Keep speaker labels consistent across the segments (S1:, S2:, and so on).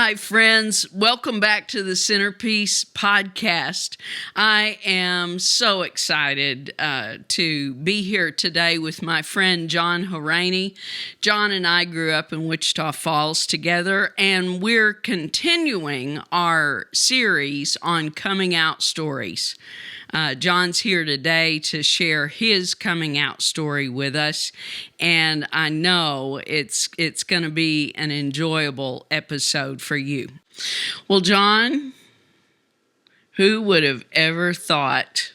S1: Hi, friends. Welcome back to the CenterPeace podcast. I am so excited to be here today with my friend John Horany. John and I grew up in Wichita Falls together, and we're continuing our series on coming out stories. John's here today to share his coming out story with us, and I know it's going to be an enjoyable episode for you. Well, John, who would have ever thought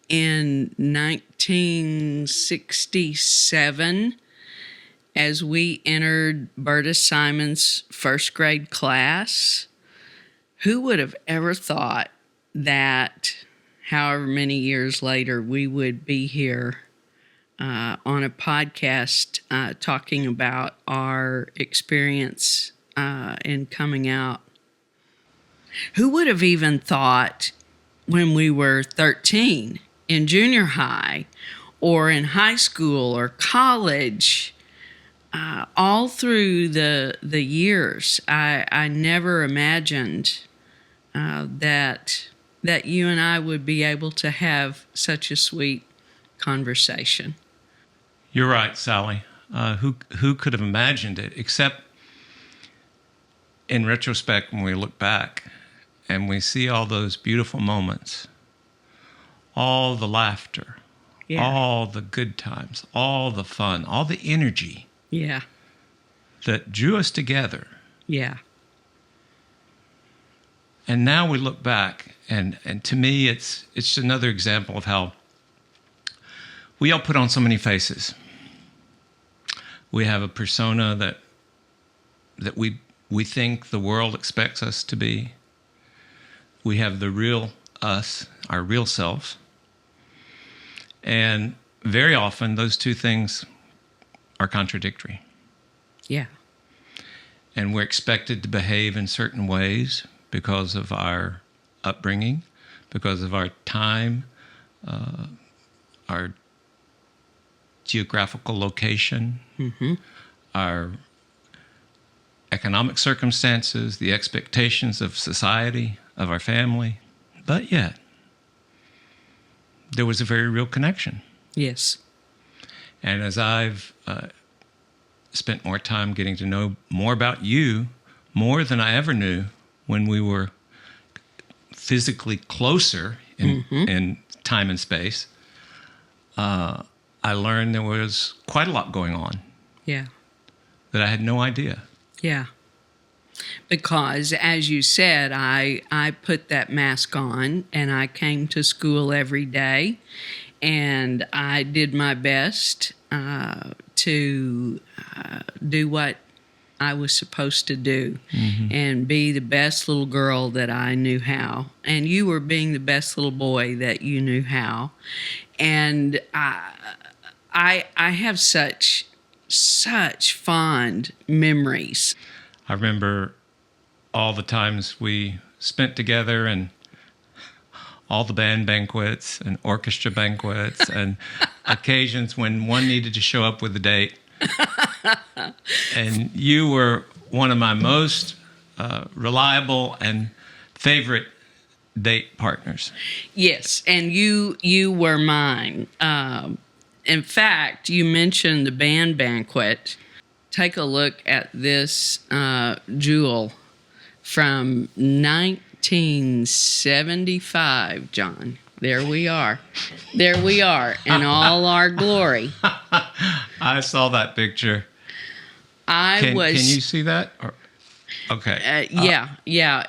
S1: in 1967, as we entered Berta Simon's first grade class, who would have ever thought that however many years later we would be here on a podcast talking about our experience in coming out? Who would have even thought when we were 13 in junior high or in high school or college, all through the years, I never imagined that you and I would be able to have such a sweet conversation.
S2: You're right, Sally. Who could have imagined it? Except in retrospect, when we look back and we see all those beautiful moments, all the laughter, all the good times, all the fun, all the energy that drew us together.
S1: Yeah.
S2: And now we look back, and to me, it's another example of how we all put on so many faces. We have a persona that we think the world expects us to be. We have the real us, our real selves. And very often, those two things are contradictory.
S1: Yeah.
S2: And we're expected to behave in certain ways because of our upbringing, because of our time, our geographical location, our economic circumstances, the expectations of society, of our family. But yet, there was a very real connection.
S1: Yes.
S2: And as I've spent more time getting to know more about you, more than I ever knew when we were physically closer in time and space, I learned there was quite a lot going on.
S1: Yeah.
S2: That I had no idea.
S1: Yeah. Because, as you said, I put that mask on and I came to school every day and I did my best to do what I was supposed to do and be the best little girl that I knew how. And you were being the best little boy that you knew how. And I have such fond memories.
S2: I remember all the times we spent together and all the band banquets and orchestra banquets and occasions when one needed to show up with a date. And you were one of my most reliable and favorite date partners.
S1: Yes, and you were mine. In fact, you mentioned the band banquet. Take a look at this jewel from 1975, John. There we are. There we are in all our glory.
S2: I saw that picture. Can you see that? Okay.
S1: Yeah.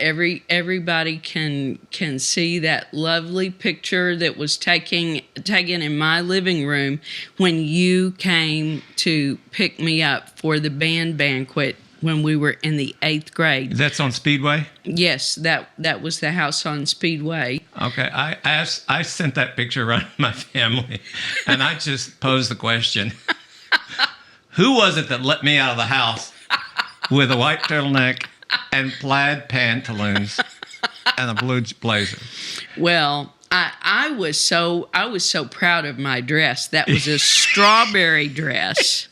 S1: Everybody can see that lovely picture that was taken in my living room when you came to pick me up for the band banquet when we were in the 8th grade.
S2: That's on Speedway?
S1: Yes, that was the house on Speedway.
S2: Okay, I sent that picture around my family, and I just posed the question: who was it that let me out of the house with a white turtleneck and plaid pantaloons and a blue blazer?
S1: Well, I was so proud of my dress. That was a strawberry dress.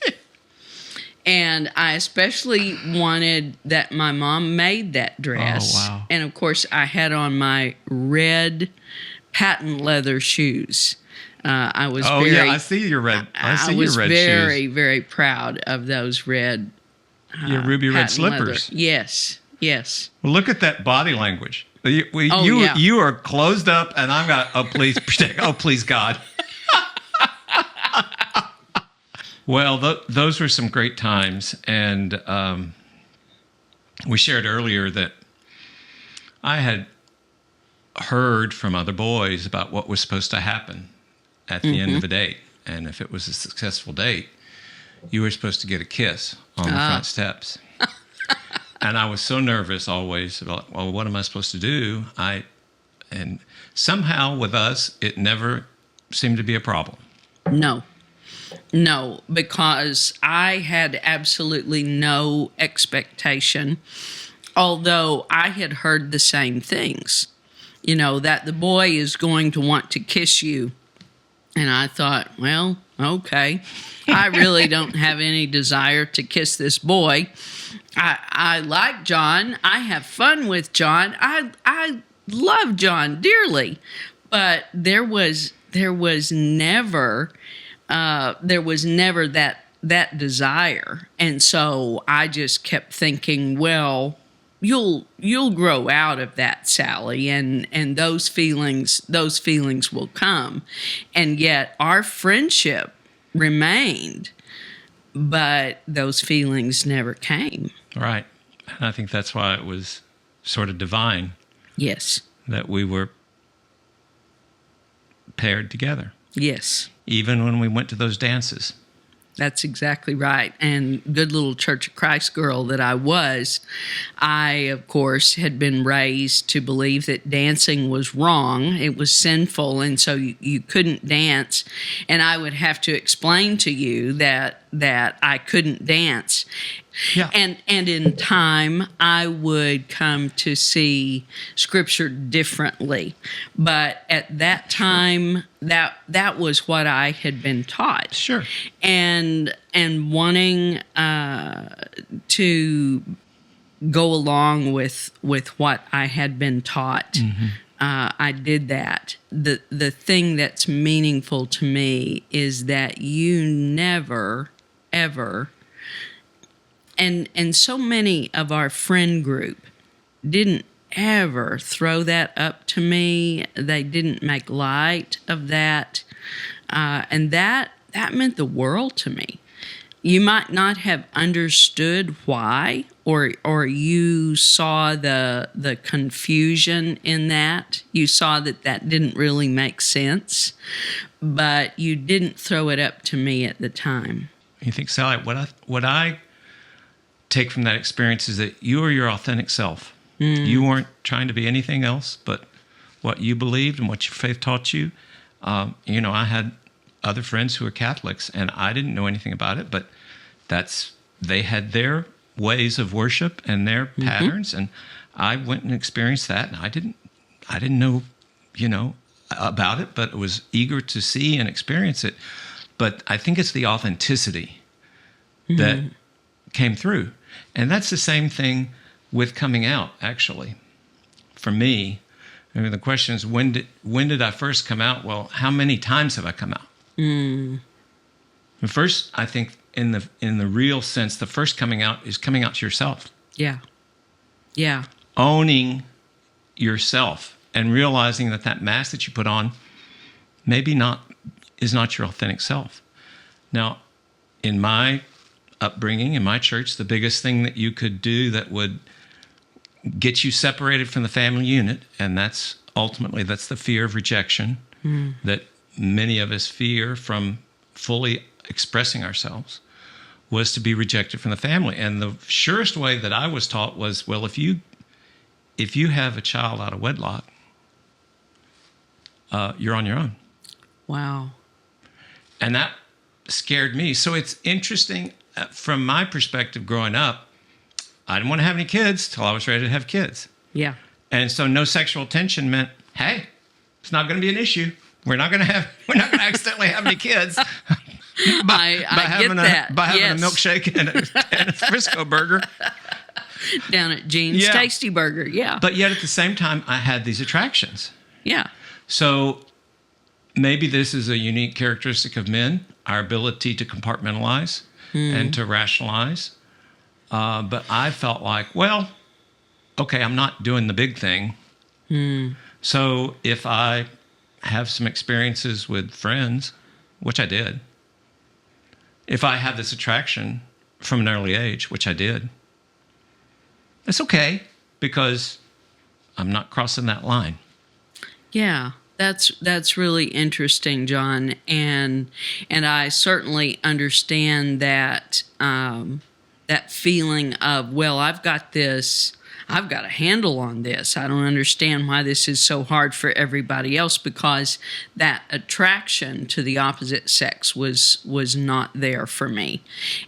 S1: And I especially wanted that my mom made that dress.
S2: Oh, wow.
S1: And of course, I had on my red patent leather shoes. I was
S2: I see your red.
S1: I was very, very proud of those red.
S2: Your ruby red
S1: patent leather.
S2: slippers.
S1: Yes, yes.
S2: Well, look at that body language.
S1: Yeah.
S2: You are closed up, and I've got, oh, please protect. Oh, please, God. Well, those were some great times. And we shared earlier that I had heard from other boys about what was supposed to happen at the end of a date. And if it was a successful date, you were supposed to get a kiss on the front steps. And I was so nervous always about, well, what am I supposed to do? And somehow with us, it never seemed to be a problem.
S1: No, because I had absolutely no expectation, although I had heard the same things, that the boy is going to want to kiss you. And I thought, well, okay, I really don't have any desire to kiss this boy. I like John. I have fun with John. I love John dearly, but there was never that desire. And so I just kept thinking, well, you'll grow out of that, Sally, and those feelings will come. And yet our friendship remained, but those feelings never came.
S2: Right. And I think that's why it was sort of divine.
S1: Yes.
S2: That we were paired together.
S1: Yes.
S2: Even when we went to those dances.
S1: That's exactly right. And good little Church of Christ girl that I was, I, of course, had been raised to believe that dancing was wrong. It was sinful, and so you couldn't dance. And I would have to explain to you that I couldn't dance.
S2: Yeah.
S1: And in time, I would come to see Scripture differently. But at that time, that was what I had been taught.
S2: Sure.
S1: And wanting to go along with what I had been taught, I did that. The thing that's meaningful to me is that you never, ever. And so many of our friend group didn't ever throw that up to me. They didn't make light of that. And that meant the world to me. You might not have understood why, or you saw the confusion in that. You saw that didn't really make sense, but you didn't throw it up to me at the time.
S2: You think, Sally, what I take from that experience is that you are your authentic self. You weren't trying to be anything else but what you believed and what your faith taught you. I had other friends who were Catholics, and I didn't know anything about it, but they had their ways of worship and their patterns, and I went and experienced that, and I didn't know, about it, but was eager to see and experience it. But I think it's the authenticity that came through. And that's the same thing with coming out, actually. For me, the question is, when did I first come out? Well, how many times have I come out? First, I think in the real sense, the first coming out is coming out to yourself.
S1: Yeah. Yeah.
S2: Owning yourself and realizing that mask that you put on is not your authentic self. Now, in my upbringing, in my church, the biggest thing that you could do that would get you separated from the family unit, and that's the fear of rejection that many of us fear from fully expressing ourselves, was to be rejected from the family. And the surest way that I was taught was, well, if you have a child out of wedlock, you're on your own.
S1: Wow.
S2: And that scared me. So it's interesting from my perspective growing up, I didn't want to have any kids till I was ready to have kids.
S1: Yeah.
S2: And so no sexual tension meant, hey, it's not going to be an issue. We're not going to accidentally have any kids.
S1: I get that.
S2: By having
S1: Yes.
S2: a milkshake and a Frisco burger.
S1: Down at Gene's
S2: Yeah.
S1: Tasty Burger. Yeah.
S2: But yet at the same time, I had these attractions.
S1: Yeah.
S2: So maybe this is a unique characteristic of men, our ability to compartmentalize and to rationalize. But I felt like, well, okay, I'm not doing the big thing. So if I have some experiences with friends, which I did, if I have this attraction from an early age, which I did, it's okay because I'm not crossing that line.
S1: Yeah, that's really interesting, John, and I certainly understand that that feeling of, well, I've got a handle on this. I don't understand why this is so hard for everybody else, because that attraction to the opposite sex was not there for me.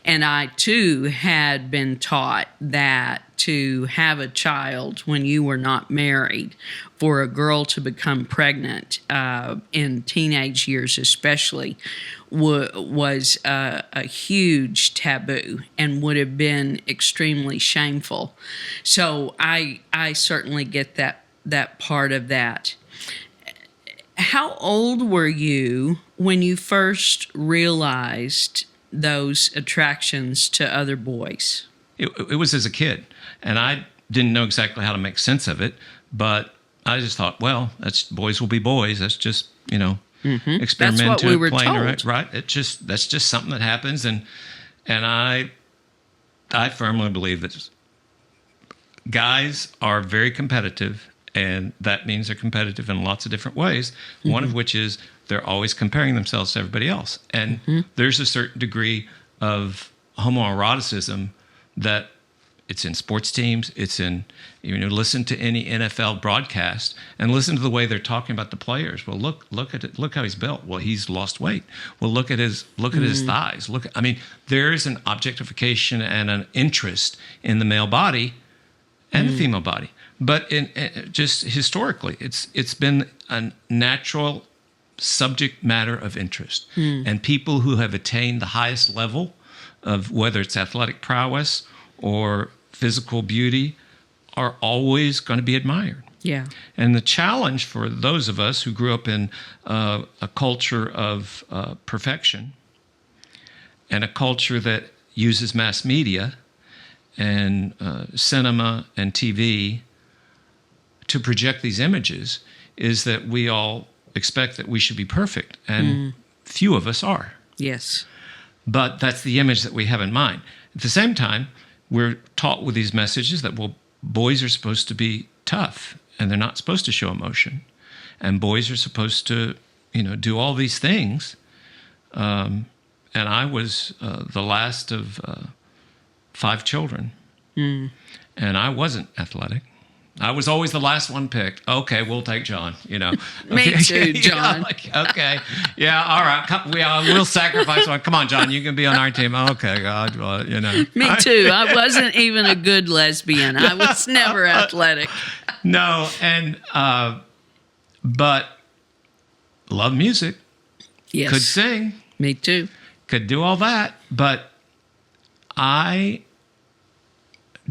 S1: And I too had been taught that to have a child when you were not married, for a girl to become pregnant in teenage years especially, was a huge taboo and would have been extremely shameful. So I certainly get that part of that. How old were you when you first realized those attractions to other boys?
S2: It was as a kid, and I didn't know exactly how to make sense of it, but I just thought, well, that's boys will be boys. That's just, experiment
S1: That's what we were
S2: playing
S1: told.
S2: right. That's just something that happens, and I firmly believe that guys are very competitive, and that means they're competitive in lots of different ways. One of which is they're always comparing themselves to everybody else, and there's a certain degree of homoeroticism that it's in sports teams. It's in, listen to any NFL broadcast and listen to the way they're talking about the players. Well, look at it. Look how he's built. Well, he's lost weight. Well, look at his thighs. There's an objectification and an interest in the male body and the female body. But just historically, it's been a natural subject matter of interest. And people who have attained the highest level of whether it's athletic prowess or physical beauty are always going to be admired.
S1: Yeah.
S2: And the challenge for those of us who grew up in a culture of perfection and a culture that uses mass media and cinema and TV to project these images is that we all expect that we should be perfect, and few of us are.
S1: Yes.
S2: But that's the image that we have in mind. At the same time, we're taught with these messages that, well, boys are supposed to be tough and they're not supposed to show emotion. And boys are supposed to, do all these things. And I was the last of 5 children. And I wasn't athletic. I was always the last one picked. Okay, we'll take John,
S1: Me too, John.
S2: Okay. Yeah, all right. We'll sacrifice one. Come on, John, you can be on our team. Okay, God, well,
S1: Me too. I wasn't even a good lesbian. I was never athletic.
S2: No, and but love music.
S1: Yes.
S2: Could sing.
S1: Me too.
S2: Could do all that, but I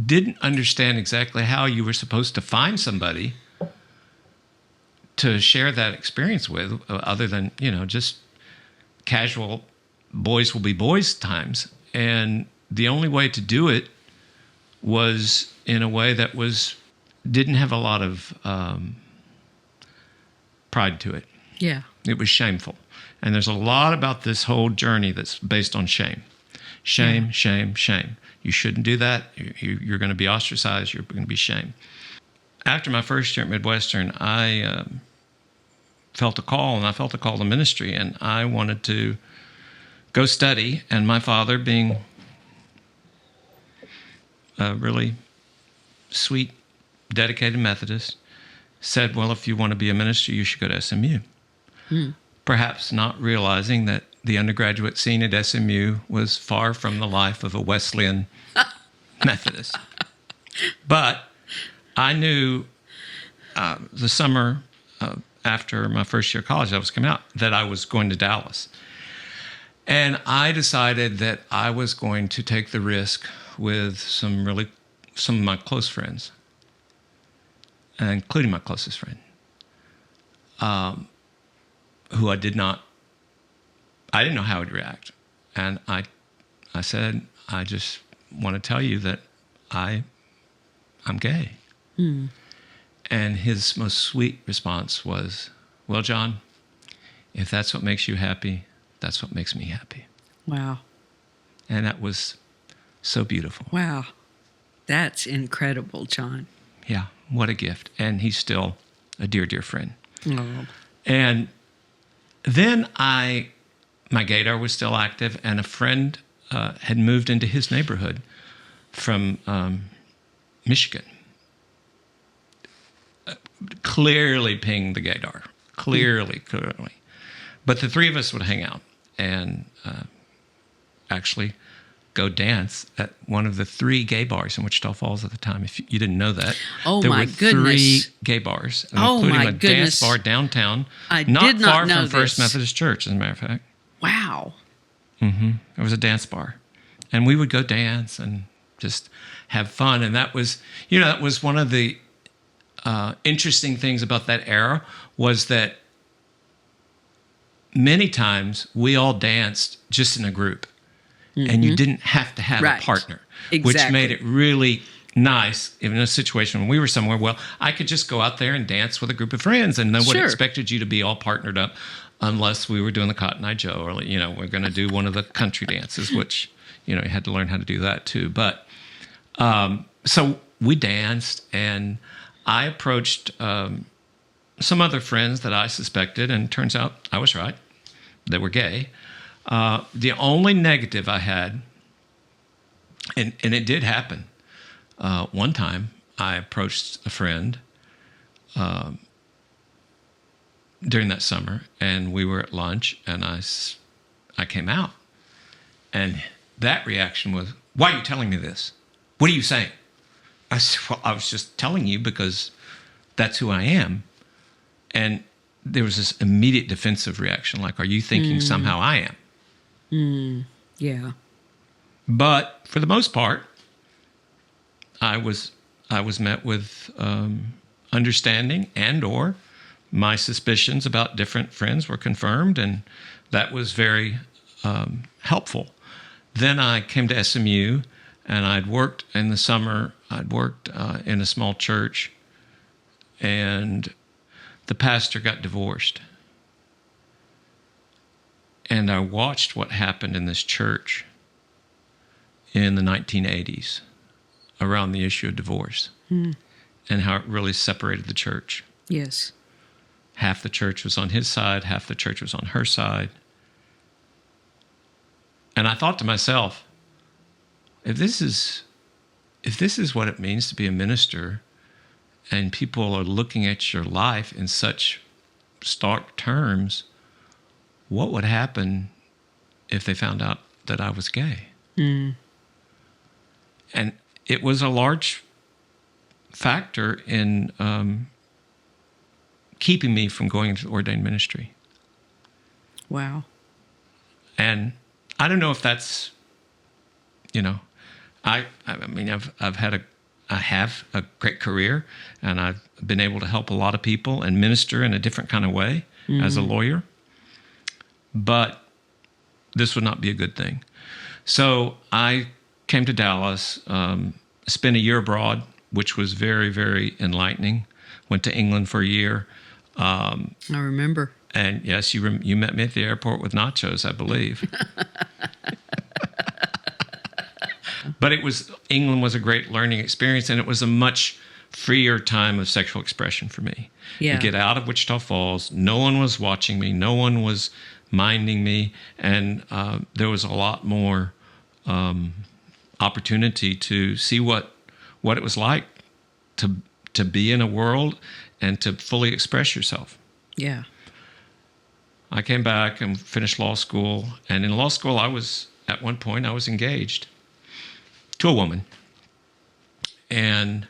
S2: didn't understand exactly how you were supposed to find somebody to share that experience with, other than, just casual boys will be boys times. And the only way to do it was in a way that didn't have a lot of pride to it.
S1: Yeah.
S2: It was shameful. And there's a lot about this whole journey that's based on shame. Shame, shame, shame. You shouldn't do that. You're going to be ostracized. You're going to be shamed. After my first year at Midwestern, I felt a call, and I felt a call to ministry, and I wanted to go study. And my father, being a really sweet, dedicated Methodist, said, well, if you want to be a minister, you should go to SMU. Perhaps not realizing that the undergraduate scene at SMU was far from the life of a Wesleyan Methodist. But I knew the summer after my first year of college, I was coming out, that I was going to Dallas. And I decided that I was going to take the risk with some of my close friends, including my closest friend, who I didn't know how he'd react. And I said, I just want to tell you that I'm gay. And his most sweet response was, well, John, if that's what makes you happy, that's what makes me happy.
S1: Wow.
S2: And that was so beautiful.
S1: Wow. That's incredible, John.
S2: Yeah, what a gift. And he's still a dear, dear friend.
S1: Oh.
S2: And then my gaydar was still active, and a friend had moved into his neighborhood from Michigan. Clearly pinged the gaydar. Clearly. But the three of us would hang out and actually go dance at one of the 3 gay bars in Wichita Falls at the time. If you didn't know that,
S1: there
S2: were
S1: goodness.
S2: 3 gay bars,
S1: Oh,
S2: including
S1: my
S2: a
S1: goodness.
S2: dance bar downtown,
S1: I
S2: not
S1: did not
S2: far
S1: know
S2: from First
S1: this.
S2: Methodist Church, as a matter of fact.
S1: Wow.
S2: There was a dance bar, and we would go dance and just have fun. And that was one of the interesting things about that era, was that many times we all danced just in a group, and you didn't have to have
S1: Right.
S2: a partner,
S1: Exactly.
S2: which made it really nice in a situation when we were somewhere. Well, I could just go out there and dance with a group of friends, and nobody
S1: Sure.
S2: expected you to be all partnered up, unless we were doing the Cotton Eye Joe, or we're going to do one of the country dances, which you had to learn how to do that too. But so we danced, and I approached some other friends that I suspected, and it turns out I was right. They were gay. The only negative I had, and it did happen, one time I approached a friend during that summer, and we were at lunch, and I came out, and that reaction was, why are you telling me this? What are you saying? I said, well, I was just telling you because that's who I am. And there was this immediate defensive reaction, like, are you thinking somehow I am?
S1: Yeah.
S2: But for the most part, I was met with understanding, and or my suspicions about different friends were confirmed, and that was very helpful. Then I came to SMU, and I'd worked in the summer. I'd worked in a small church, and the pastor got divorced. And I watched what happened in this church in the 1980s around the issue of divorce, and how it really separated the church.
S1: Yes.
S2: Half the church was on his side, half the church was on her side. And I thought to myself, if this is what it means to be a minister, and people are looking at your life in such stark terms, what would happen if they found out that I was gay? And it was a large factor in keeping me from going into ordained ministry.
S1: Wow.
S2: And I don't know if that's, I mean, I have a great career, and I've been able to help a lot of people and minister in a different kind of way as a lawyer. But this would not be a good thing. So I came to Dallas, spent a year abroad, which was very, very enlightening. Went to England for a year.
S1: I remember.
S2: And yes, you met me at the airport with nachos, I believe. But England was a great learning experience, and it was a much freer time of sexual expression for me.
S1: Yeah.
S2: To get out of Wichita Falls, no one was watching me, no one was minding me, and there was a lot more opportunity to see what it was like to be in a world and to fully express yourself.
S1: Yeah.
S2: I came back and finished law school, and in law school at one point I was engaged to a woman. And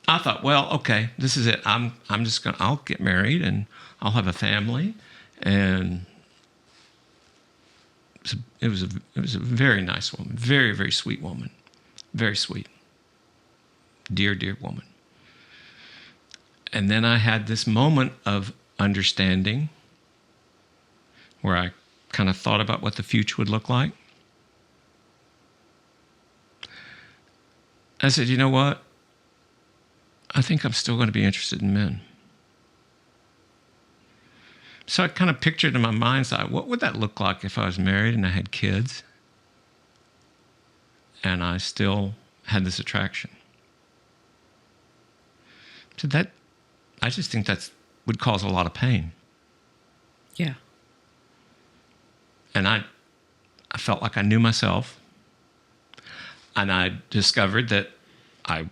S2: I thought, well, okay, this is it. I'll get married and I'll have a family and it was a very nice woman, very, very sweet woman, very sweet, dear, dear woman. And then I had this moment of understanding where I kind of thought about what the future would look like. I said, you know what? I think I'm still going to be interested in men. So I kind of pictured in my mind's eye, what would that look like if I was married and I had kids and I still had this attraction? So that, I just think that would cause a lot of pain.
S1: Yeah.
S2: And I felt like I knew myself. And I discovered that I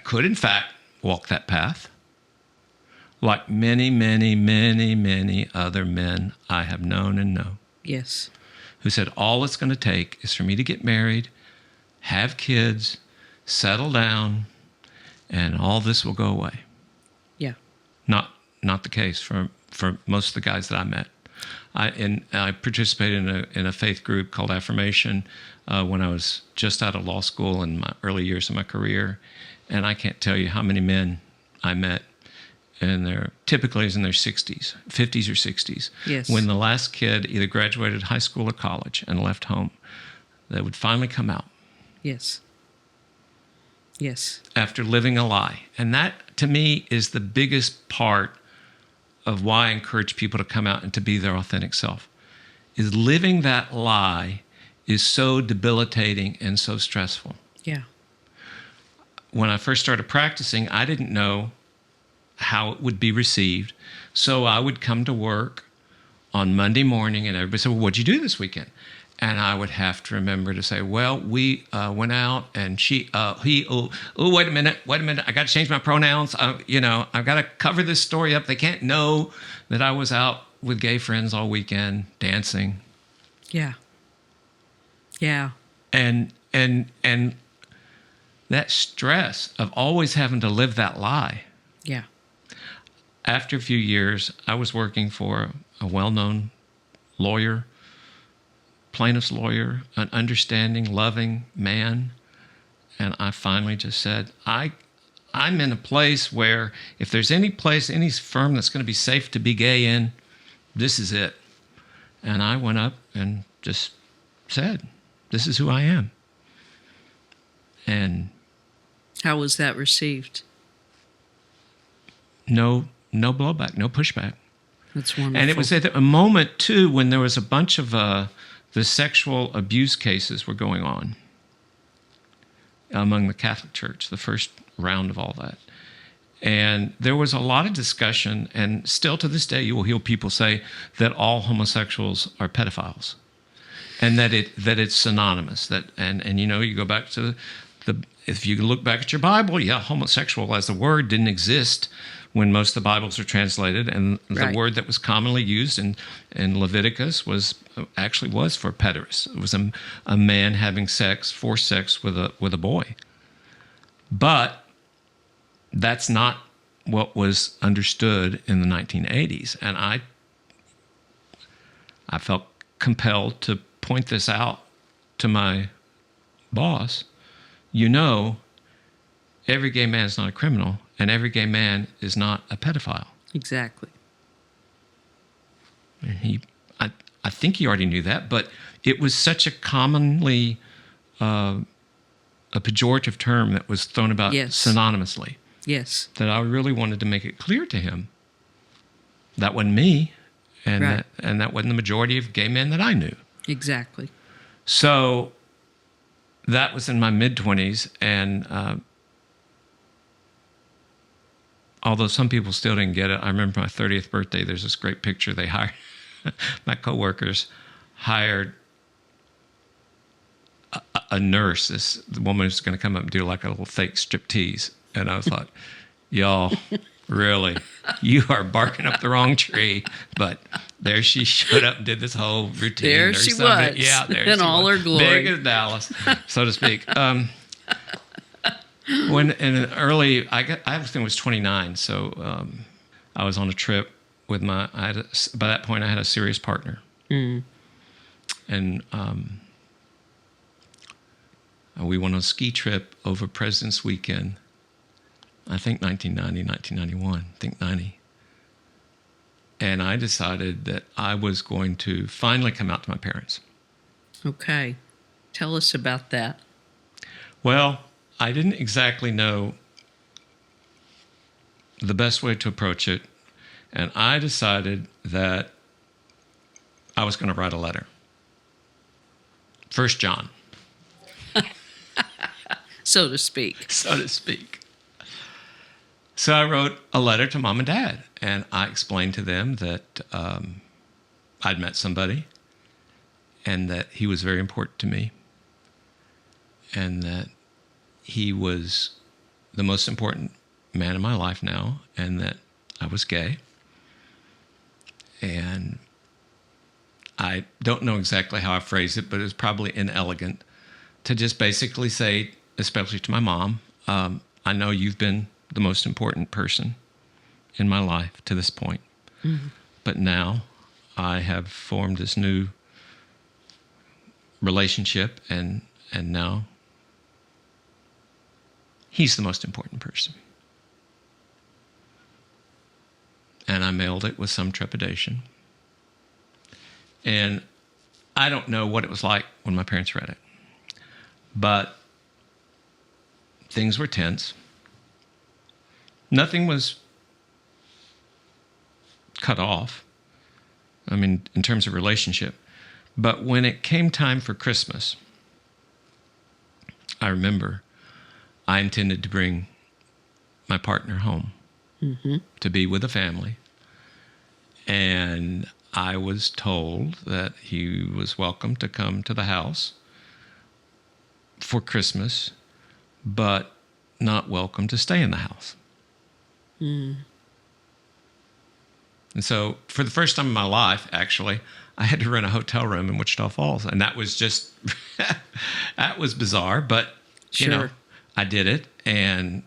S2: could, in fact, walk that path. Like many, many, many, many other men I have known and know.
S1: Yes.
S2: Who said, all it's going to take is for me to get married, have kids, settle down, and all this will go away.
S1: Yeah.
S2: Not the case for most of the guys that I met. I participated in a faith group called Affirmation when I was just out of law school in my early years of my career. And I can't tell you how many men I met. And they're typically in their 60s, 50s or 60s.
S1: Yes.
S2: When the last kid either graduated high school or college and left home, they would finally come out.
S1: Yes. Yes.
S2: After living a lie. And that, to me, is the biggest part of why I encourage people to come out and to be their authentic self. Is living that lie is so debilitating and so stressful.
S1: Yeah.
S2: When I first started practicing, I didn't know how it would be received. So I would come to work on Monday morning and everybody said, well, what'd you do this weekend? And I would have to remember to say, well, we went out and wait a minute. I got to change my pronouns. I've got to cover this story up. They can't know that I was out with gay friends all weekend dancing.
S1: Yeah. Yeah.
S2: And that stress of always having to live that lie.
S1: Yeah.
S2: After a few years, I was working for a well-known lawyer, plaintiff's lawyer, an understanding, loving man. And I finally just said, I'm in a place where if there's any place, any firm that's going to be safe to be gay in, this is it. And I went up and just said, this is who I am. And
S1: how was that received?
S2: No blowback, no pushback.
S1: That's wonderful.
S2: And it was at a moment, too, when there was a bunch of the sexual abuse cases were going on among the Catholic Church, the first round of all that. And there was a lot of discussion, and still to this day you will hear people say that all homosexuals are pedophiles, and that it's synonymous. And you go back to if you look back at your Bible, homosexual as a word didn't exist when most of the Bibles are translated, and the word that was commonly used in Leviticus was for pederast. It was a man having forced sex with a boy. But that's not what was understood in the 1980s, and I felt compelled to point this out to my boss. Every gay man is not a criminal, and every gay man is not a pedophile.
S1: Exactly.
S2: And I think he already knew that, but it was such a commonly a pejorative term that was thrown about synonymously.
S1: Yes.
S2: That I really wanted to make it clear to him that wasn't me, and that wasn't the majority of gay men that I knew.
S1: Exactly.
S2: So that was in my mid-20s, and although some people still didn't get it, I remember my 30th birthday, there's this great picture they hired. My coworkers hired a nurse, the woman who's going to come up and do like a little fake striptease. And I was like, y'all, really, you are barking up the wrong tree. But there she showed up and did this whole routine.
S1: There she was.
S2: Yeah, there
S1: in
S2: she
S1: all
S2: was.
S1: her glory.
S2: Big as Dallas, so to speak. When in an early, I think it was 29, so I was on a trip with by that point I had a serious partner. Mm. And we went on a ski trip over President's Weekend. I think 1990, 1991. I think 90. And I decided that I was going to finally come out to my parents.
S1: Okay. Tell us about that.
S2: Well, I didn't exactly know the best way to approach it. And I decided that I was going to write a letter. 1 John.
S1: So to speak.
S2: So to speak. So I wrote a letter to Mom and Dad, and I explained to them that I'd met somebody and that he was very important to me and that he was the most important man in my life now and that I was gay. And I don't know exactly how I phrased it, but it was probably inelegant to just basically say, especially to my mom, I know you've been the most important person in my life to this point. Mm-hmm. But now I have formed this new relationship and now he's the most important person. And I mailed it with some trepidation. And I don't know what it was like when my parents read it, but things were tense. Nothing was cut off, I mean, in terms of relationship. But when it came time for Christmas, I remember I intended to bring my partner home to be with the family. And I was told that he was welcome to come to the house for Christmas, but not welcome to stay in the house. Mm. And so for the first time in my life, actually, I had to rent a hotel room in Wichita Falls. And that was just, that was bizarre, but,
S1: sure.
S2: You know, I did it. And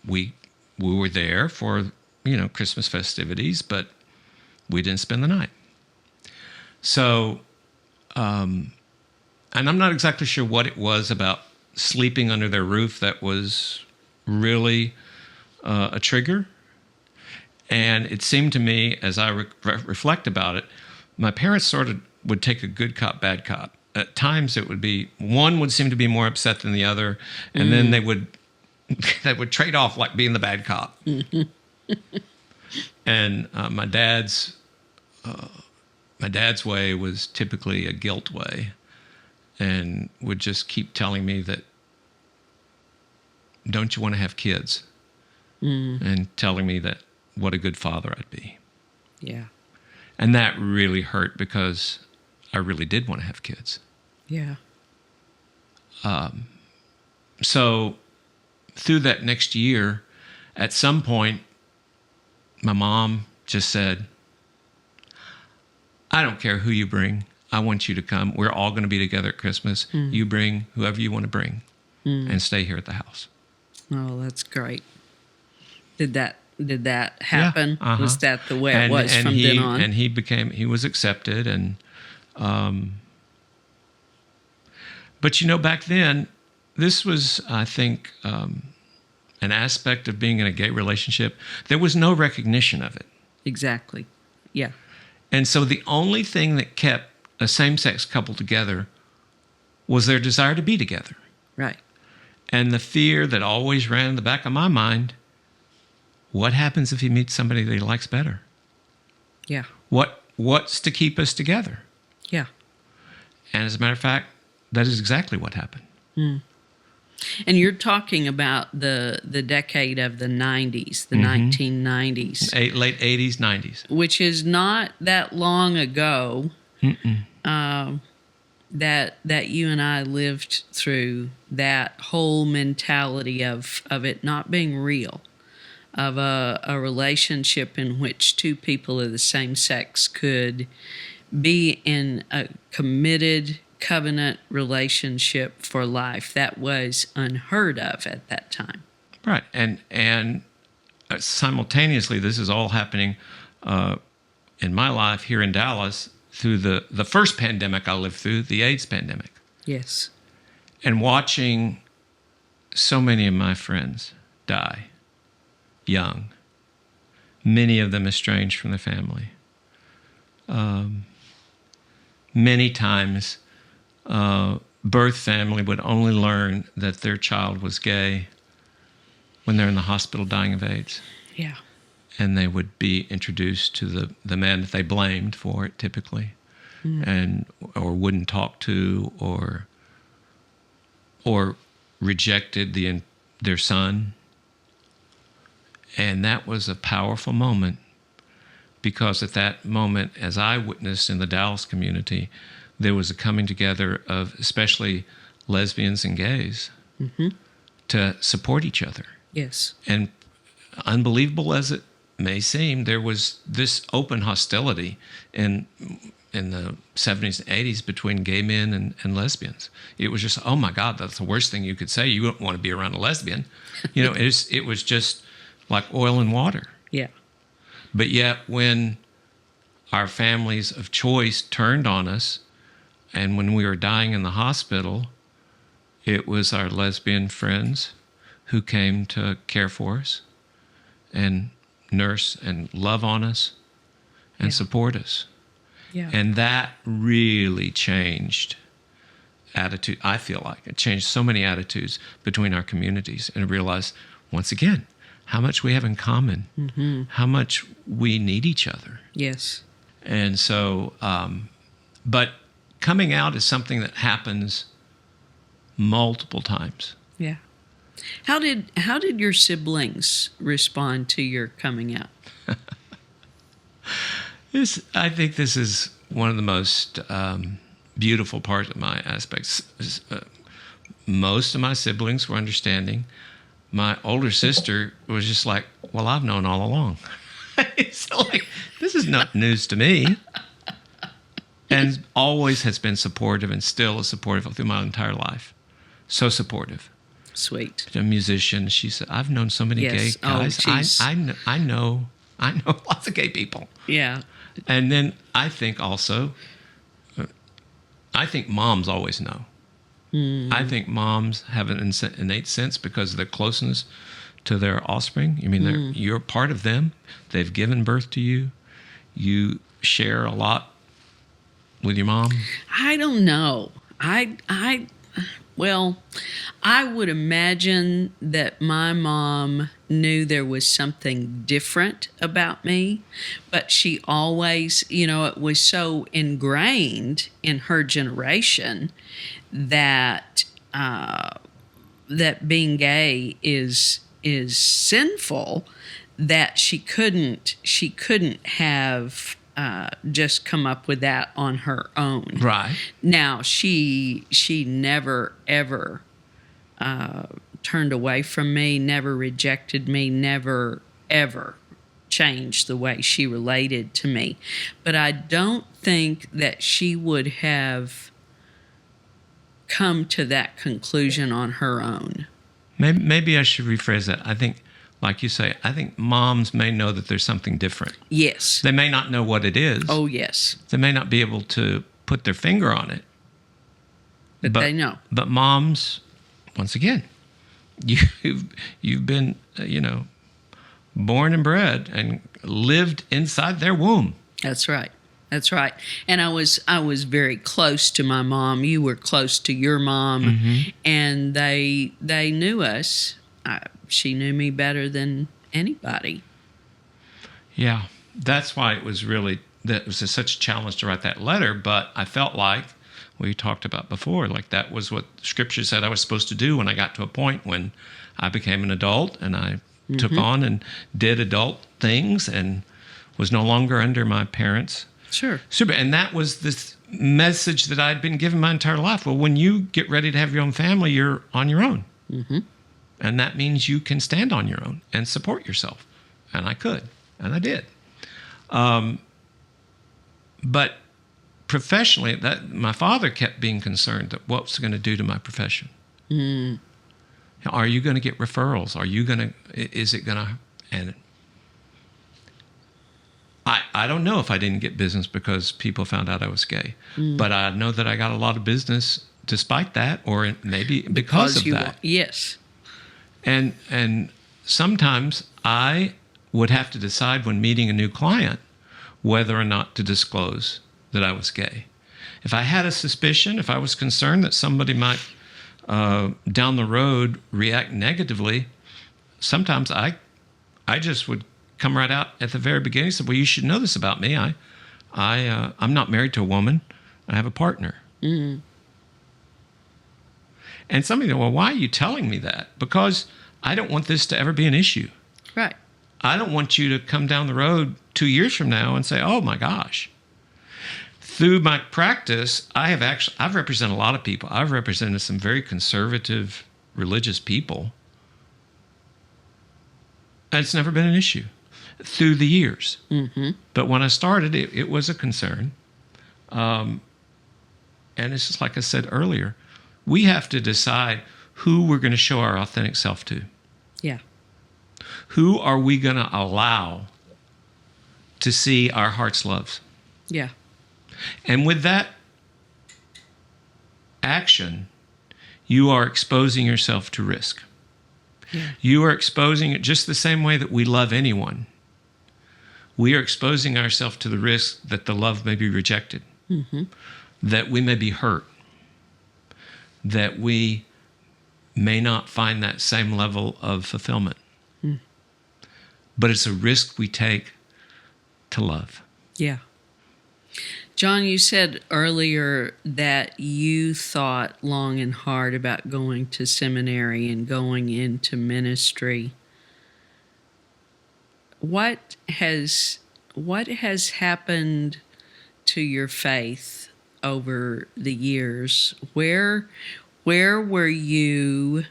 S2: we were there for, you know, Christmas festivities, but we didn't spend the night. So, and I'm not exactly sure what it was about sleeping under their roof that was really a trigger. And it seemed to me, as I reflect about it, my parents sort of would take a good cop, bad cop. At times it would be, one would seem to be more upset than the other, and then they would trade off like being the bad cop. And my dad's way was typically a guilt way, and would just keep telling me that, don't you want to have kids? And telling me that what a good father I'd be.
S1: Yeah.
S2: And that really hurt because I really did want to have kids.
S1: Yeah.
S2: So through that next year, at some point, my mom just said, I don't care who you bring. I want you to come. We're all going to be together at Christmas. You bring whoever you want to bring and stay here at the house.
S1: Oh, that's great. Did that happen?
S2: Yeah,
S1: Was that the way it was from then on?
S2: And he was accepted. And, but you know, back then, this was, I think, an aspect of being in a gay relationship. There was no recognition of it.
S1: Exactly. Yeah.
S2: And so the only thing that kept a same-sex couple together was their desire to be together.
S1: Right.
S2: And the fear that always ran in the back of my mind, what happens if he meets somebody that he likes better?
S1: Yeah.
S2: What's to keep us together?
S1: Yeah.
S2: And as a matter of fact, that is exactly what happened.
S1: And you're talking about the decade of the 90s, the 1990s.
S2: Late 80s, 90s.
S1: Which is not that long ago that you and I lived through that whole mentality of it not being real, of a relationship in which two people of the same sex could be in a committed covenant relationship for life. That was unheard of at that time.
S2: Right. And simultaneously, this is all happening in my life here in Dallas through the first pandemic I lived through, the AIDS pandemic,
S1: Yes.
S2: and watching so many of my friends die young, many of them estranged from their family. Many times, birth family would only learn that their child was gay when they're in the hospital dying of AIDS.
S1: Yeah.
S2: And they would be introduced to the man that they blamed for it typically, or wouldn't talk to, or rejected their son. And that was a powerful moment, because at that moment, as I witnessed in the Dallas community, there was a coming together of especially lesbians and gays to support each other.
S1: Yes.
S2: And unbelievable as it may seem, there was this open hostility in the 70s and 80s between gay men and lesbians. It was just, oh my God, that's the worst thing you could say. You don't want to be around a lesbian. It was just like oil and water.
S1: Yeah.
S2: But yet when our families of choice turned on us, and when we were dying in the hospital, it was our lesbian friends who came to care for us and nurse and love on us and support us.
S1: Yeah.
S2: And that really changed attitude. I feel like it changed so many attitudes between our communities, and I realized once again how much we have in common, how much we need each other.
S1: Yes.
S2: And so, but coming out is something that happens multiple times.
S1: Yeah. How did your siblings respond to your coming out?
S2: I think this is one of the most beautiful parts of my aspects. Most of my siblings were understanding. My older sister was just like, well, I've known all along. It's like, this is not news to me. And always has been supportive, and still is supportive through my entire life. So supportive.
S1: Sweet.
S2: A musician, she said, I've known so many gay guys. I know lots of gay people.
S1: Yeah.
S2: And then I think also, I think moms always know. I think moms have an innate sense because of their closeness to their offspring. I mean, you're part of them. They've given birth to you. You share a lot with your mom.
S1: I don't know. Well, I would imagine that my mom knew there was something different about me, but she always, it was so ingrained in her generation that that being gay is sinful, that she couldn't have just come up with that on her own.
S2: Right.
S1: Now, she never, ever turned away from me, never rejected me, never, ever changed the way she related to me. But I don't think that she would have come to that conclusion on her own.
S2: Maybe I should rephrase that. I think, like you say, I think moms may know that there's something different.
S1: Yes.
S2: They may not know what it is.
S1: Oh, yes.
S2: They may not be able to put their finger on it.
S1: But they know.
S2: But moms, once again, you've been, born and bred and lived inside their womb.
S1: That's right. That's right. And I was very close to my mom. You were close to your mom, and they knew us. She knew me better than anybody.
S2: Yeah, that's why it was such a challenge to write that letter. But I felt like we talked about before, like that was what Scripture said I was supposed to do when I got to a point when I became an adult and I took on and did adult things and was no longer under my parents.
S1: Sure.
S2: Super. And that was this message that I'd been given my entire life. Well, when you get ready to have your own family, you're on your own. And that means you can stand on your own and support yourself. And I could. And I did. But professionally, my father kept being concerned that what was it going to do to my profession? Are you going to get referrals? Is it going to... And I don't know if I didn't get business because people found out I was gay, but I know that I got a lot of business despite that, or maybe because of that.
S1: Yes.
S2: And sometimes I would have to decide when meeting a new client whether or not to disclose that I was gay. If I had a suspicion, if I was concerned that somebody might down the road react negatively, sometimes I just would come right out at the very beginning and say, well, you should know this about me. I'm not married to a woman. I have a partner. Mm-hmm. And somebody, well, why are you telling me that? Because I don't want this to ever be an issue.
S1: Right.
S2: I don't want you to come down the road 2 years from now and say, oh my gosh. Through my practice, I've represented a lot of people. I've represented some very conservative religious people. And it's never been an issue through the years. Mm-hmm. But when I started, it was a concern. And it's just like I said earlier, we have to decide who we're going to show our authentic self to.
S1: Yeah.
S2: Who are we going to allow to see our heart's loves?
S1: Yeah.
S2: And with that action, you are exposing yourself to risk. Yeah. You are exposing it just the same way that we love anyone. We are exposing ourselves to the risk that the love may be rejected, mm-hmm. that we may be hurt, that we may not find that same level of fulfillment. Mm. But it's a risk we take to love.
S1: Yeah. John, you said earlier that you thought long and hard about going to seminary and going into ministry. What has happened to your faith over the years? Where were you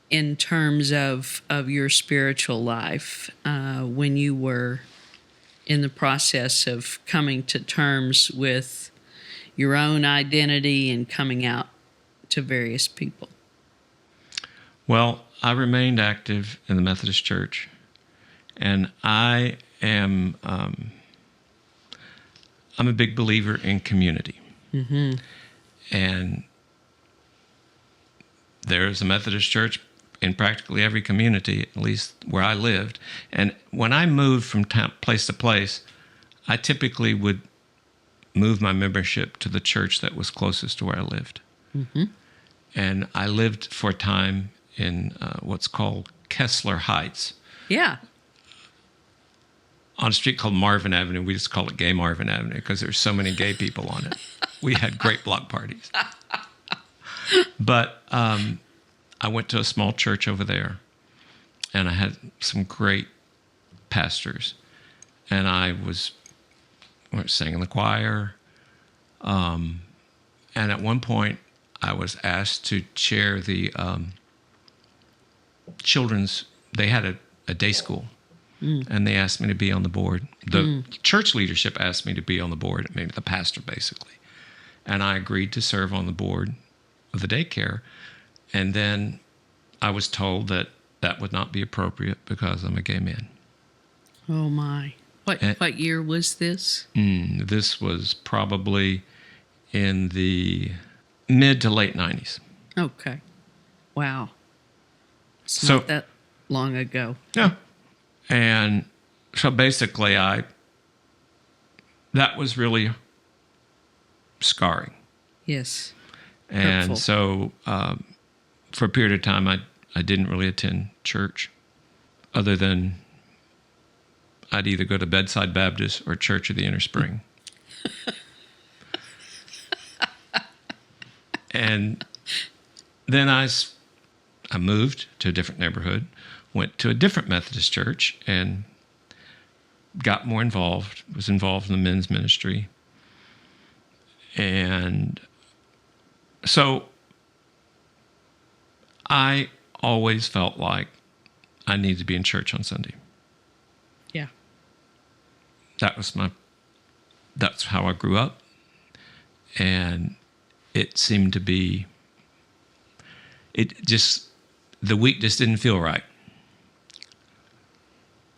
S1: in terms of your spiritual life when you were in the process of coming to terms with your own identity and coming out to various people?
S2: Well, I remained active in the Methodist Church, and I'm a big believer in community. Mm-hmm. And there's a Methodist church in practically every community, at least where I lived. And when I moved from place to place, I typically would move my membership to the church that was closest to where I lived. Mm-hmm. And I lived for a time in what's called Kessler Heights.
S1: Yeah.
S2: On a street called Marvin Avenue. We just call it Gay Marvin Avenue because there's so many gay people on it. We had great block parties. But I went to a small church over there, and I had some great pastors. And I sang in the choir. And at one point, I was asked to chair the children's, they had a day school. And they asked me to be on the board. The church leadership asked me to be on the board, maybe the pastor, basically. And I agreed to serve on the board of the daycare. And then I was told that that would not be appropriate because I'm a gay man.
S1: Oh, my. What year was this?
S2: This was probably in the mid to late 90s.
S1: Okay. Wow. It's not that long ago.
S2: Yeah. And so basically that was really scarring.
S1: Yes.
S2: And
S1: hurtful.
S2: So for a period of time, I didn't really attend church other than I'd either go to Bedside Baptist or Church of the Inner Spring. And then I moved to a different neighborhood, went to a different Methodist church, and got more involved, was involved in the men's ministry. And so I always felt like I needed to be in church on Sunday.
S1: Yeah.
S2: That's how I grew up. And it seemed to be, the week just didn't feel right.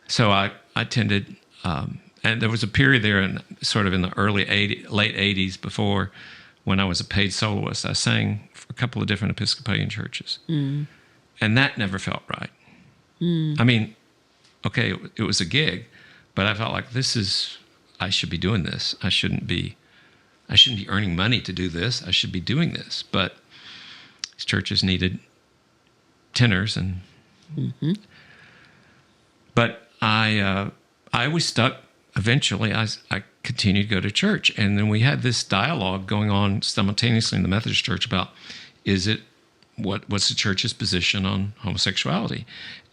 S2: So I attended And there was a period there in sort of in the late 80s before, when I was a paid soloist. I sang for a couple of different Episcopalian churches. And that never felt right. I mean, okay, it was a gig, but I felt like I should be doing this. I shouldn't be earning money to do this. I should be doing this. But these churches needed tenors, and but I was stuck. Eventually, I continued to go to church, and then we had this dialogue going on simultaneously in the Methodist Church about what's the church's position on homosexuality.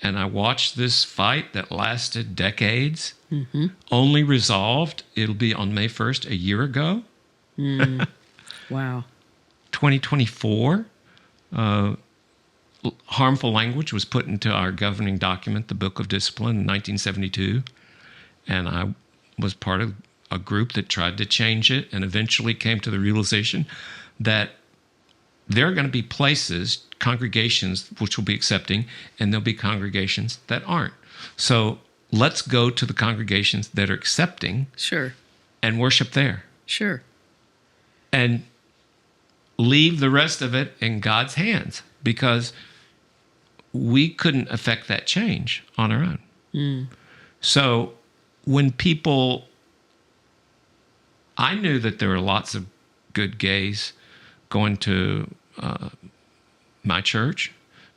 S2: And I watched this fight that lasted decades, only resolved, it'll be on May 1st, a year ago.
S1: Wow.
S2: 2024, harmful language was put into our governing document, the Book of Discipline, in 1972. And I was part of a group that tried to change it, and eventually came to the realization that there are going to be places, congregations, which will be accepting, and there'll be congregations that aren't. So let's go to the congregations that are accepting.
S1: Sure.
S2: And worship there.
S1: Sure.
S2: And leave the rest of it in God's hands, because we couldn't affect that change on our own. So when I knew that there were lots of good gays going to my church,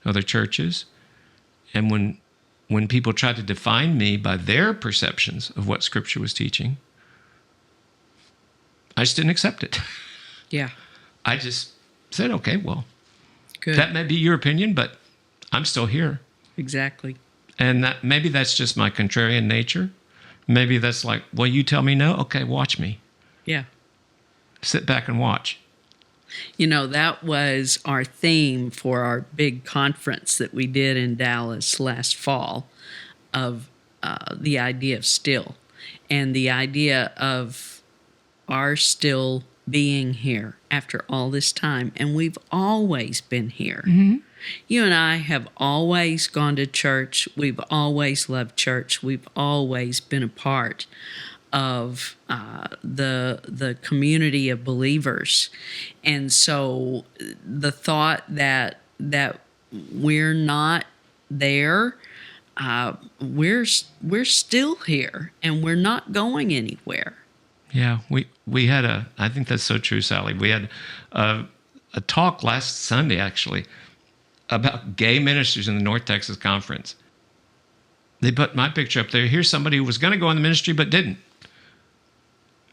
S2: other churches, and when people tried to define me by their perceptions of what Scripture was teaching, I just didn't accept it.
S1: Yeah.
S2: I just said, okay, well,
S1: Good.
S2: That may be your opinion, but I'm still here.
S1: Exactly.
S2: And maybe that's just my contrarian nature. Maybe that's like, well, you tell me no? Okay, watch me.
S1: Yeah.
S2: Sit back and watch.
S1: You know, that was our theme for our big conference that we did in Dallas last fall, of the idea of still, and the idea of our still being here after all this time. And we've always been here. You and I have always gone to church. We've always loved church. We've always been a part of the community of believers. And so the thought that we're not there, we're still here, and we're not going anywhere.
S2: Yeah, we had I think that's so true, Sally. We had a talk last Sunday, actually, about gay ministers in the North Texas Conference. They put my picture up there. Here's somebody who was going to go in the ministry but didn't.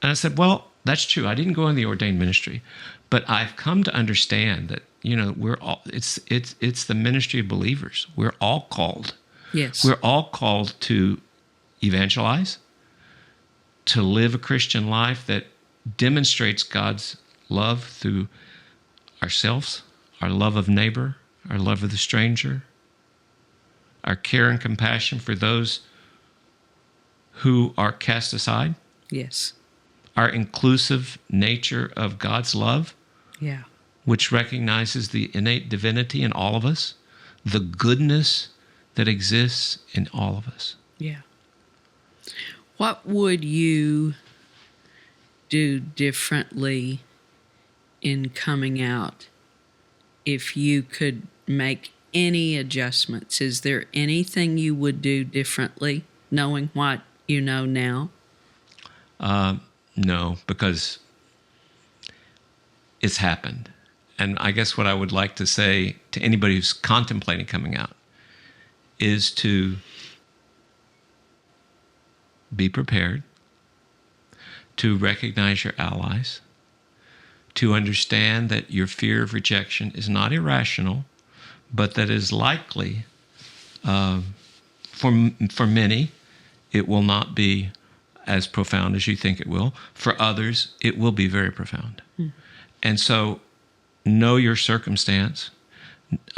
S2: And I said, well, that's true. I didn't go in the ordained ministry, but I've come to understand that, you know, we're all, it's the ministry of believers. We're all called.
S1: Yes.
S2: We're all called to evangelize, to live a Christian life that demonstrates God's love through ourselves, our love of neighbor, our love of the stranger, our care and compassion for those who are cast aside.
S1: Yes.
S2: Our inclusive nature of God's love,
S1: Yeah.
S2: which recognizes the innate divinity in all of us, the goodness that exists in all of us.
S1: Yeah. What would you do differently in coming out if you could make any adjustments? Is there anything you would do differently, knowing what you know now?
S2: No, because it's happened. And I guess what I would like to say to anybody who's contemplating coming out is to be prepared, to recognize your allies, to understand that your fear of rejection is not irrational, but that is likely, for many, it will not be as profound as you think it will. For others, it will be very profound. And so know your circumstance,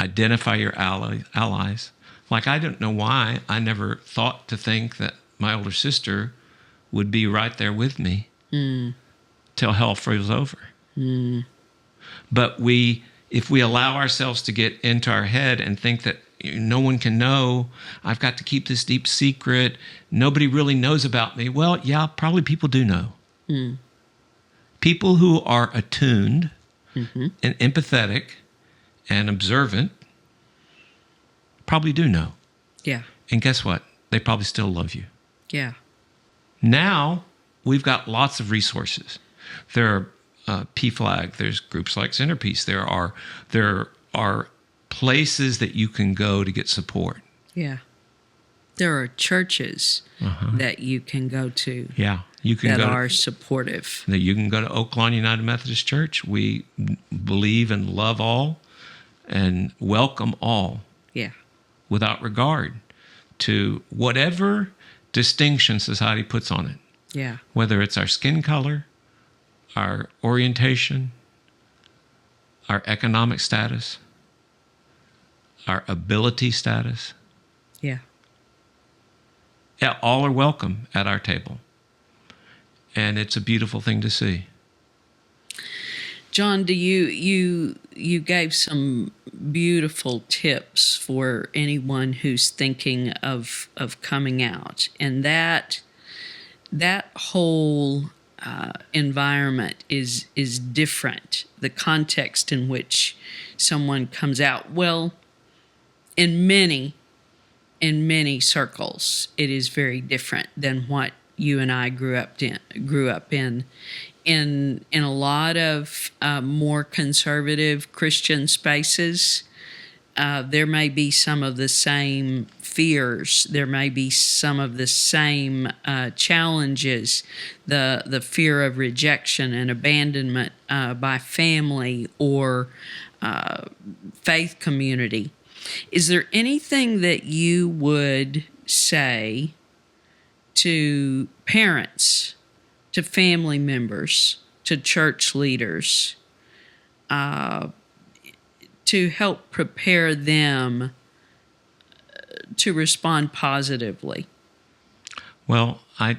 S2: identify your allies. Like, I don't know why I never thought to think that my older sister would be right there with me till hell froze over. But if we allow ourselves to get into our head and think that, no one can know. I've got to keep this deep secret. Nobody really knows about me. Well, yeah, probably people do know. People who are attuned and empathetic and observant probably do know.
S1: Yeah.
S2: And guess what? They probably still love you.
S1: Yeah.
S2: Now we've got lots of resources. There are PFLAG. There's groups like CenterPeace. There are places that you can go to get support.
S1: Yeah. There are churches that you can go to.
S2: Yeah, you can
S1: that
S2: go
S1: are supportive.
S2: That you can go to Oak Lawn United Methodist Church. We believe and love all and welcome all.
S1: Yeah.
S2: Without regard to whatever distinction society puts on it.
S1: Yeah.
S2: Whether it's our skin color, our orientation, our economic status, our ability status.
S1: Yeah.
S2: Yeah, all are welcome at our table. And it's a beautiful thing to see.
S1: John, do you gave some beautiful tips for anyone who's thinking of coming out, and that whole environment is different. The context in which someone comes out, well, in many circles, it is very different than what you and I grew up in. In a lot of more conservative Christian spaces, there may be some of the same fears. There may be some of the same challenges, the fear of rejection and abandonment by family or faith community. Is there anything that you would say to parents, to family members, to church leaders, to help prepare them to respond positively?
S2: Well, I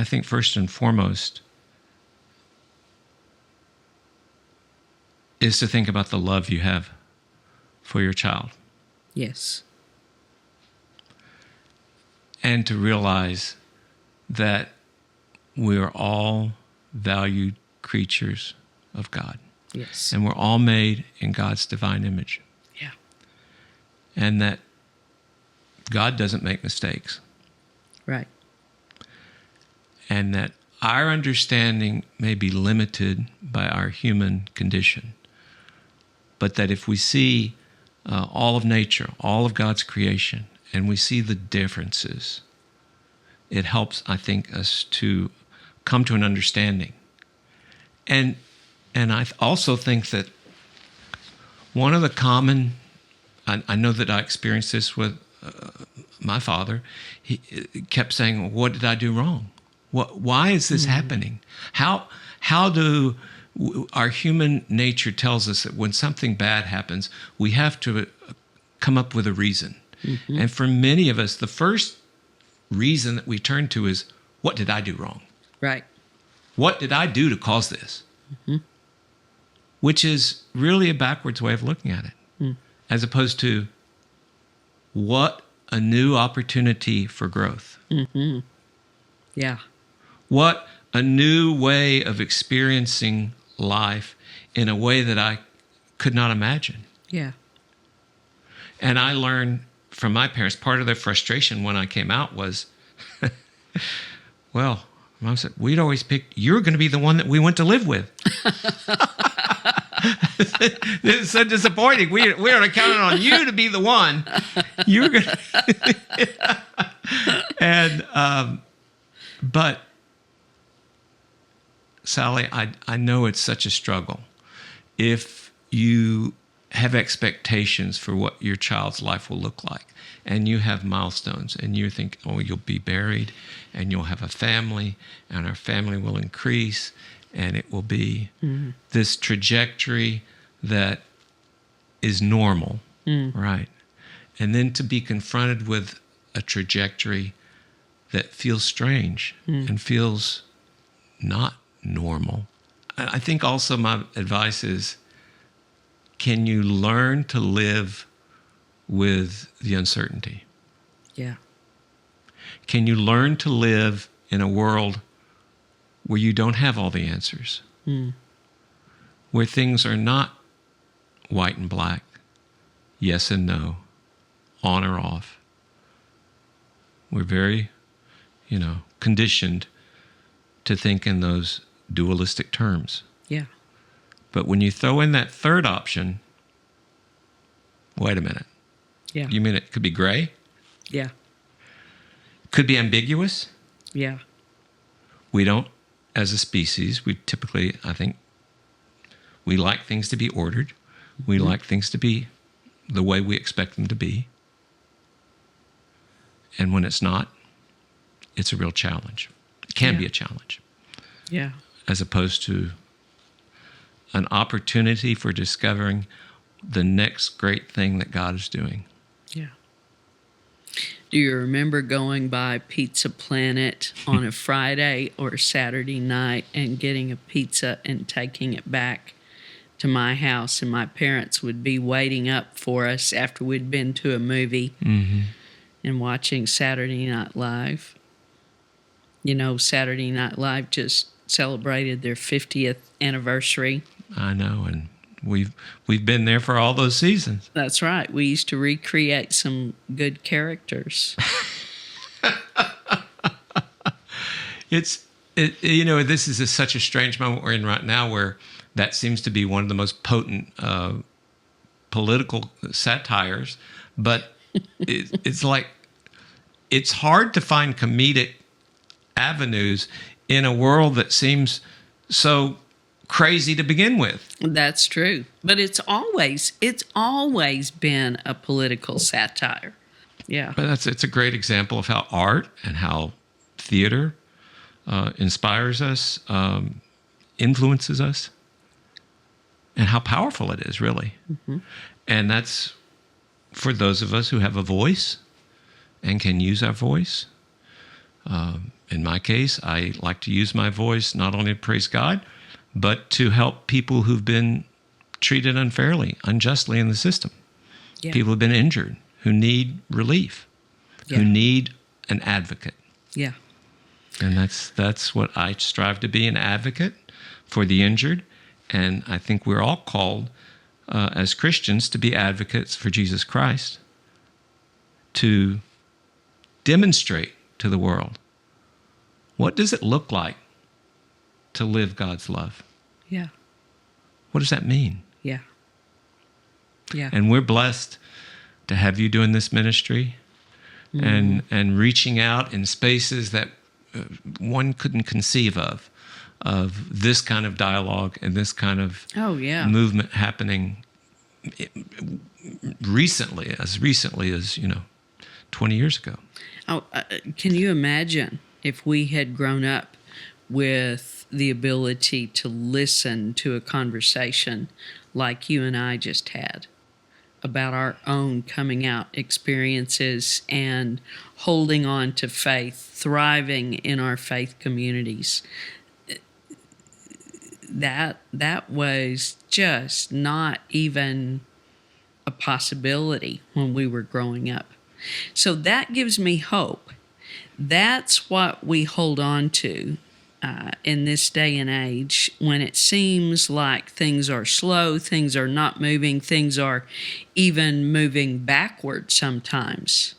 S2: think first and foremost is to think about the love you have for your child.
S1: Yes.
S2: And to realize that we are all valued creatures of God.
S1: Yes.
S2: And we're all made in God's divine image.
S1: Yeah.
S2: And that God doesn't make mistakes.
S1: Right.
S2: And that our understanding may be limited by our human condition. But that if we see all of nature, all of God's creation, and we see the differences, it helps, I think, us to come to an understanding. And I also think that one of the common, I know that I experienced this with my father. He kept saying, "What did I do wrong? Why is this happening? How do our human nature tells us that when something bad happens, we have to come up with a reason." And for many of us, the first reason that we turn to is, what did I do wrong?
S1: Right.
S2: What did I do to cause this? Which is really a backwards way of looking at it, as opposed to what a new opportunity for growth.
S1: Yeah.
S2: What a new way of experiencing life in a way that I could not imagine.
S1: Yeah.
S2: And I learned from my parents, part of their frustration when I came out was, well, Mom said, we'd always pick, you're going to be the one that we went to live with. This is so disappointing. We're counting on you to be the one. You're going to. And, but Sally, I know it's such a struggle. If you have expectations for what your child's life will look like, and you have milestones, and you think, oh, you'll be buried, and you'll have a family, and our family will increase, and it will be this trajectory that is normal, right? And then to be confronted with a trajectory that feels strange and feels not normal. I think also my advice is, can you learn to live with the uncertainty?
S1: Yeah.
S2: Can you learn to live in a world where you don't have all the answers? Where things are not white and black, yes and no, on or off. We're very, conditioned to think in those dualistic terms.
S1: Yeah.
S2: But when you throw in that third option, wait a minute.
S1: Yeah.
S2: You mean it could be gray?
S1: Yeah.
S2: Could be ambiguous?
S1: Yeah.
S2: We don't, as a species, we typically, I think, we like things to be ordered. We like things to be the way we expect them to be. And when it's not, it's a real challenge. It can be a challenge.
S1: Yeah.
S2: As opposed to an opportunity for discovering the next great thing that God is doing.
S1: Yeah. Do you remember going by Pizza Planet on a Friday or Saturday night and getting a pizza and taking it back to my house, and my parents would be waiting up for us after we'd been to a movie and watching Saturday Night Live? Saturday Night Live just celebrated their 50th anniversary.
S2: I know, and we've been there for all those seasons.
S1: That's right. We used to recreate some good characters.
S2: This is such a strange moment we're in right now, where that seems to be one of the most potent political satires. But it's like, it's hard to find comedic avenues in a world that seems so crazy to begin with.
S1: That's true. But it's always been a political satire. Yeah.
S2: But it's a great example of how art and how theater inspires us, influences us, and how powerful it is, really. And that's for those of us who have a voice and can use our voice. In my case, I like to use my voice not only to praise God, but to help people who've been treated unfairly, unjustly in the system.
S1: Yeah.
S2: People who've been injured, who need relief, who need an advocate.
S1: Yeah.
S2: And that's what I strive to be, an advocate for the injured. And I think we're all called as Christians to be advocates for Jesus Christ, to demonstrate to the world, what does it look like to live God's love?
S1: Yeah.
S2: What does that mean?
S1: Yeah. Yeah.
S2: And we're blessed to have you doing this ministry and reaching out in spaces that one couldn't conceive of this kind of dialogue and this kind of movement happening recently as 20 years ago.
S1: Can you imagine if we had grown up with the ability to listen to a conversation like you and I just had about our own coming out experiences and holding on to faith, thriving in our faith communities? That was just not even a possibility when we were growing up. So that gives me hope. That's what we hold on to in this day and age, when it seems like things are slow, things are not moving, things are even moving backward sometimes.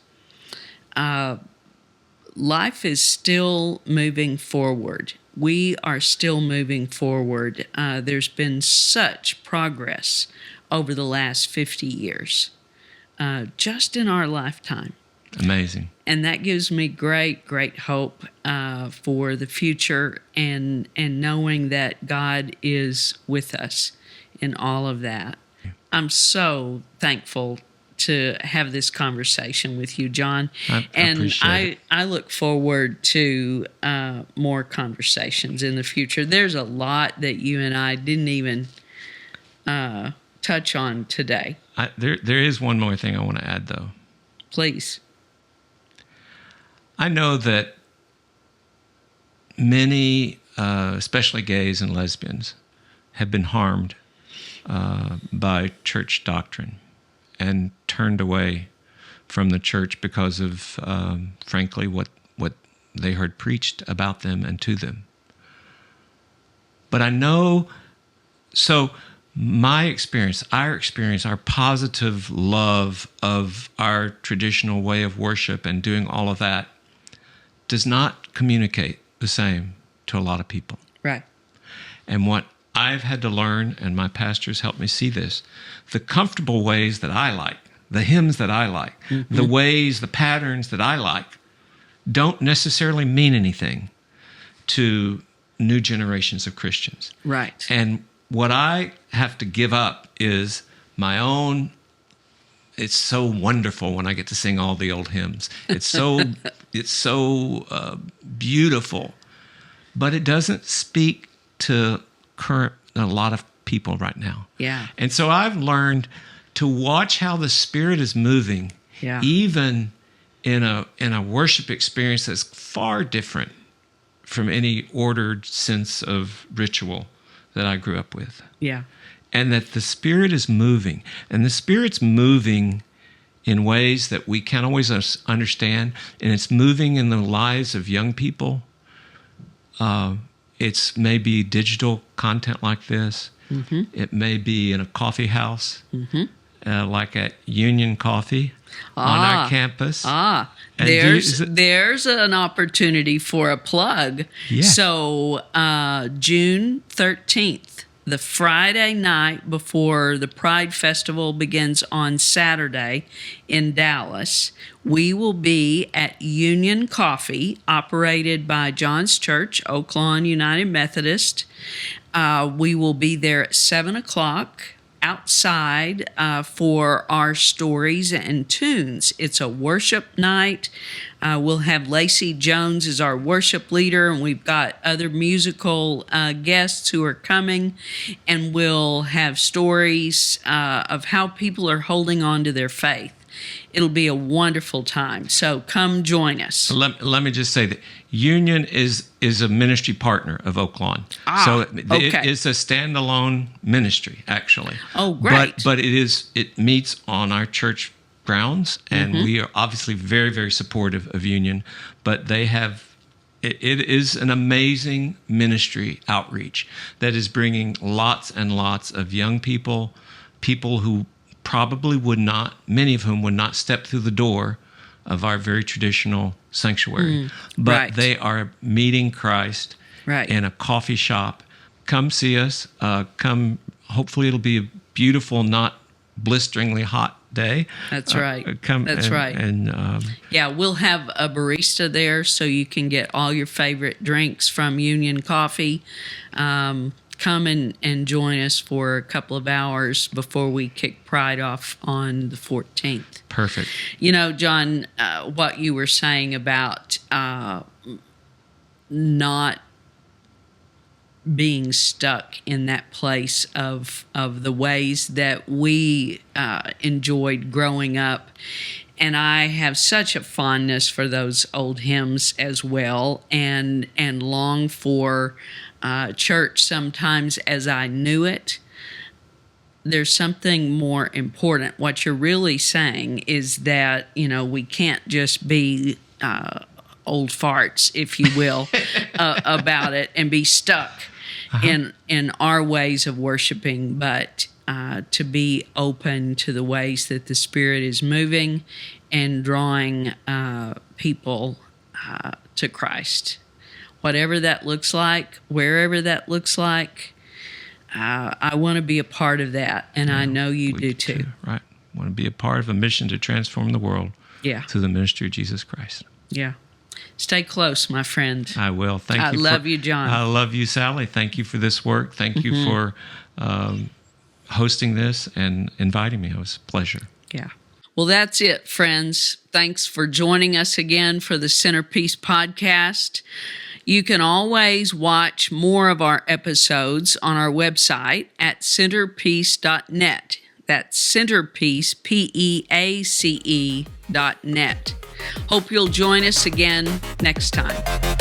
S1: Life is still moving forward. We are still moving forward. There's been such progress over the last 50 years, just in our lifetime.
S2: Amazing.
S1: And that gives me great, great hope for the future, and knowing that God is with us in all of that. I'm so thankful to have this conversation with you, John. I look forward to more conversations in the future. There's a lot that you and I didn't even touch on today.
S2: There is one more thing I want to add, though.
S1: Please.
S2: I know that many, especially gays and lesbians, have been harmed by church doctrine and turned away from the church because of, frankly, what they heard preached about them and to them. But I know, so my experience, our positive love of our traditional way of worship and doing all of that does not communicate the same to a lot of people.
S1: Right.
S2: And what I've had to learn, and my pastors helped me see this, the comfortable ways that I like, the hymns that I like, the ways, the patterns that I like, don't necessarily mean anything to new generations of Christians.
S1: Right.
S2: And what I have to give up is my own. It's so wonderful when I get to sing all the old hymns. It's so beautiful, but it doesn't speak to a lot of people right now.
S1: Yeah.
S2: And so I've learned to watch how the Spirit is moving, even in a worship experience that's far different from any ordered sense of ritual that I grew up with.
S1: Yeah.
S2: And that the Spirit is moving. And the Spirit's moving in ways that we can't always understand. And it's moving in the lives of young people. It's maybe digital content like this. Mm-hmm. It may be in a coffee house, like at Union Coffee on our campus.
S1: There's an opportunity for a plug.
S2: Yeah.
S1: So June 13th, the Friday night before the Pride Festival begins on Saturday in Dallas, we will be at Union Coffee, operated by John's Church, Oak Lawn United Methodist. We will be there at 7 o'clock outside for our stories and tunes. It's a worship night. We'll have Lacey Jones as our worship leader, and we've got other musical guests who are coming, and we'll have stories of how people are holding on to their faith. It'll be a wonderful time. So come join us.
S2: Let me just say that Union is a ministry partner of Oak Lawn. So it is a standalone ministry, actually.
S1: Oh, great.
S2: But it meets on our church grounds, and we are obviously very, very supportive of Union. But they have, it is an amazing ministry outreach that is bringing lots and lots of young people who probably would not, many of whom would not step through the door of our very traditional sanctuary. But they are meeting Christ in a coffee shop. Come see us. Hopefully it'll be a beautiful, not blisteringly hot day.
S1: That's right. And we'll have a barista there so you can get all your favorite drinks from Union Coffee. Come and join us for a couple of hours before we kick Pride off on the 14th.
S2: Perfect.
S1: You know, John, what you were saying about not being stuck in that place of the ways that we enjoyed growing up. And I have such a fondness for those old hymns as well, and long for church sometimes as I knew it. There's something more important. What you're really saying is that, we can't just be old farts, if you will, about it and be stuck in our ways of worshiping, but to be open to the ways that the Spirit is moving and drawing people to Christ. Whatever that looks like, wherever that looks like, I want to be a part of that, and I know you do too.
S2: Right. I want to be a part of a mission to transform the world through the ministry of Jesus Christ.
S1: Yeah. Stay close, my friend.
S2: I will. Thank you.
S1: I love you, John.
S2: I love you, Sally. Thank you for this work. Thank you for hosting this and inviting me. It was a pleasure.
S1: Yeah. Well, that's it, friends. Thanks for joining us again for the CenterPeace podcast. You can always watch more of our episodes on our website at centerpeace.net. That's CenterPeace, PEACE.net. Hope you'll join us again next time.